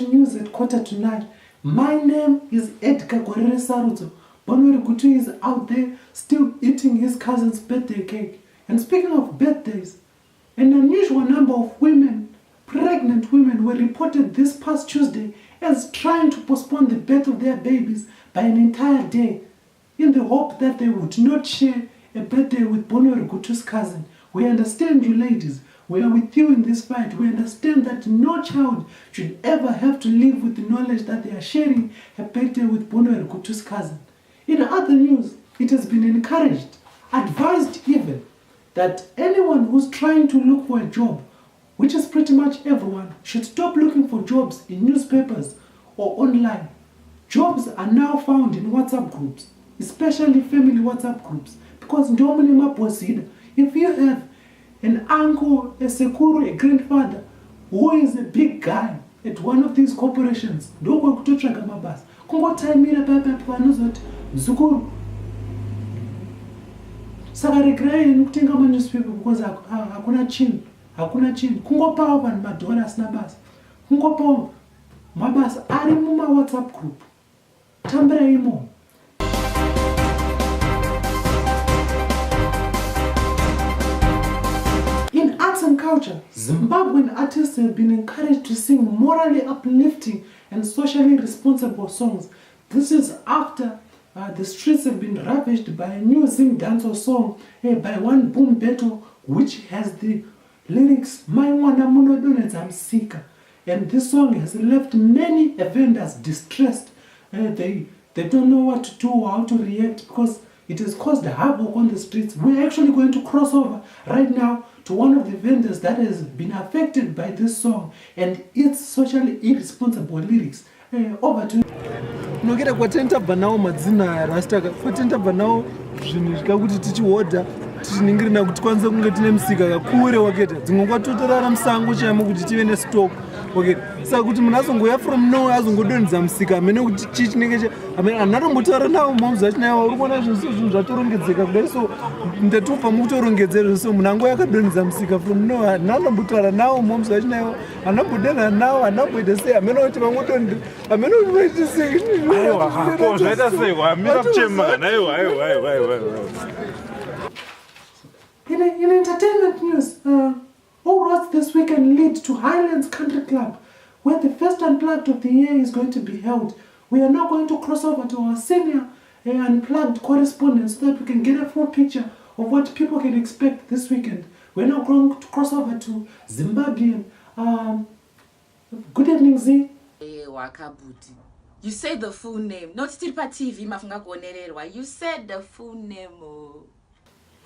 news at 8:45. My name is Edgar Goreresarudzo. Bonwerigutu is out there still eating his cousin's birthday cake. And speaking of birthdays, an unusual number of women, pregnant women, were reported this past Tuesday as trying to postpone the birth of their babies by an entire day in the hope that they would not share a birthday with Bonwerigutu's cousin. We understand you ladies. We are with you in this fight. We understand that no child should ever have to live with the knowledge that they are sharing a birthday with Bonwerigutu's cousin. In other news, it has been encouraged, advised even, that anyone who's trying to look for a job, which is pretty much everyone, should stop looking for jobs in newspapers or online. Jobs are now found in WhatsApp groups, especially family WhatsApp groups, because if you have an uncle, a sekuru, a grandfather who is a big guy at one of these corporations, saka regerai kutenga manewspaper because hakuna chinhu kungopawo vanhu madhora asina basa, kungopawo mabasa ari mumawhatsapp group. Tambirai imomo. In arts and culture, Zimbabwean artists have been encouraged to sing morally uplifting and socially responsible songs. This is after the streets have been ravaged by a new Zim dancehall song by one Boom Beto, which has the lyrics "My Mwana Munodoneza Msika," and this song has left many vendors distressed. They don't know what to do, how to react, because it has caused havoc on the streets. We're actually going to cross over right now to one of the vendors that has been affected by this song and its socially irresponsible lyrics. Over to you. Nokera kwatentabva nawo madzina rastaka kwatentabva nawo zvinhu zvikakuti tichihodha tichiningirina kuti kwanze kunge tine musika kakure waketa dzimwe kwatotorara musango chaimo kuti tive nestock waketa saka kuti munhu azongoya from nowhere azongodonhedza musika amene kuti chii chinenge amene anatombotaura nawo mamuzi achinawo uri kuona zvinhu zvatorongedzeka kudai so ndatobva mukutorongedzera so munhu angoya akadonhedza musika from nowhere anatombotaura nawo mamuzi achinawo anambodenha nawo anamboita sei amene kuti vamwe amene kuti vaiti sei zvaita sei wamira kuchema aiwa. In entertainment news, all roads this weekend lead to Highlands Country Club, where the first Unplugged of the year is going to be held. We are now going to cross over to our senior Unplugged correspondent so that we can get a full picture of what people can expect this weekend. We're now going to cross over to ZIMbarbiean. Good evening, Z. Wakabuti. You said the full name. Not Stilpa TV, Mafunga Gonererwa. You said the full name.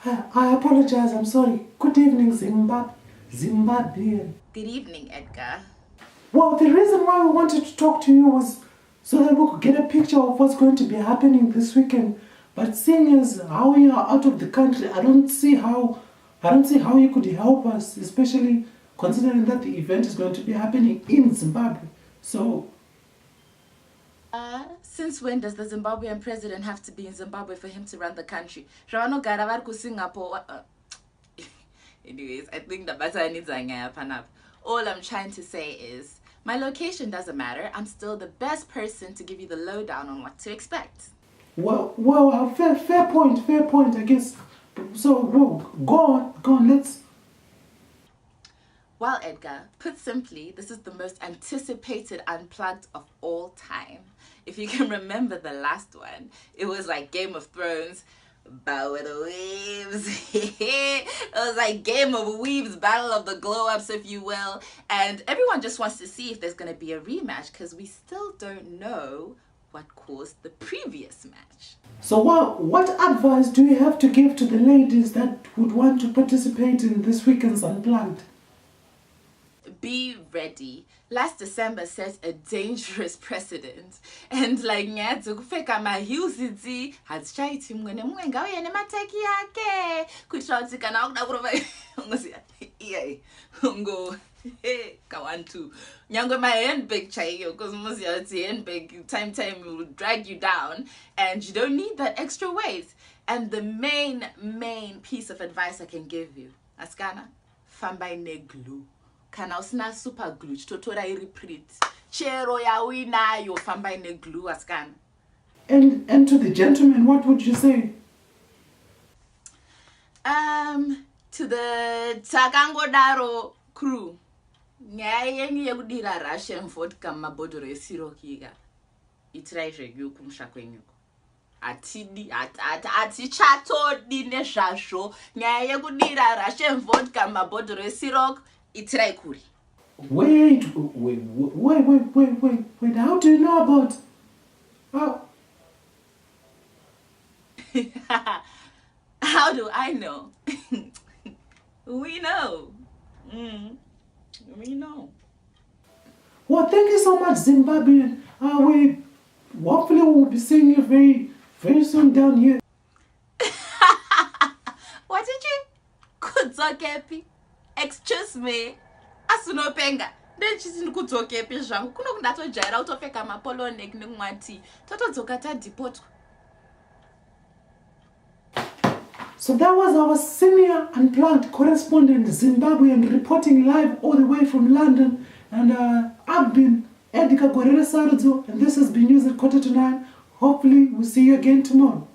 I apologize, I'm sorry. Good evening, ZIMbarbiean. Good evening, Edgar. Well, the reason why we wanted to talk to you was so that we could get a picture of what's going to be happening this weekend. But seeing as how you are out of the country, I don't see how you could help us, especially considering that the event is going to be happening in Zimbabwe. So since when does the Zimbabwean president have to be in Zimbabwe for him to run the country? Singapore. Anyways, I think the better needs all I'm trying to say is my location doesn't matter. I'm still the best person to give you the lowdown on what to expect. Well, fair point, I guess. So, go on, let's. Well, Edgar, put simply, this is the most anticipated Unplugged of all time. If you can remember the last one, it was like Game of Thrones, Bow with the Waves. It was like Game of Weaves, Battle of the Glow-Ups, if you will. And everyone just wants to see if there's going to be a rematch because we still don't know what caused the previous match. So what advice do you have to give to the ladies that would want to participate in this weekend's Unplugged? Be ready. Last December set a dangerous precedent, and like nyadzi kupfeka mahilsiti hadzichaiti mumwe nemumwe ngauye nemateki yake kuitira kuti kana wakuda kurova ungoziya iye ungo kawantu nyangwe mahandbag chaiyo because unoziya kuti handbag time will drag you down and you don't need that extra weight. And the main piece of advice I can give you, askana, famba ine glue. Kana usina super glue, chitotora iri pretty. chero yauinayo fambai neglue asikana. And to the gentleman, what would you say? To the Takangodaro crew, nyaya yenyu yekudira Russian vodka mumabhodhoro esirokiga itirai zvenyu kumusha kwenyuko. Hatichatodi nezvazvo nyaya yekudira Russian vodka mumabhodhoro esirok itirai kuri. Wait, how do you know about... How do I know? We know. We know. Well, thank you so much, Zimbabwean. We hopefully will be seeing you very, very soon down here. What did you? Kudzokepi? Excuse me. Asunopenga. Ndechisi kudzokepi zvangu. Kuno kundatojaira utopfeka mapolo neck nekumwati. Totodzoka tadhipotwa. So that was our senior Unplugged correspondent, Zimbabwean, reporting live all the way from London. And I've been Edgar Goreresarudzo, and this has been News at 8:45. Hopefully we'll see you again tomorrow.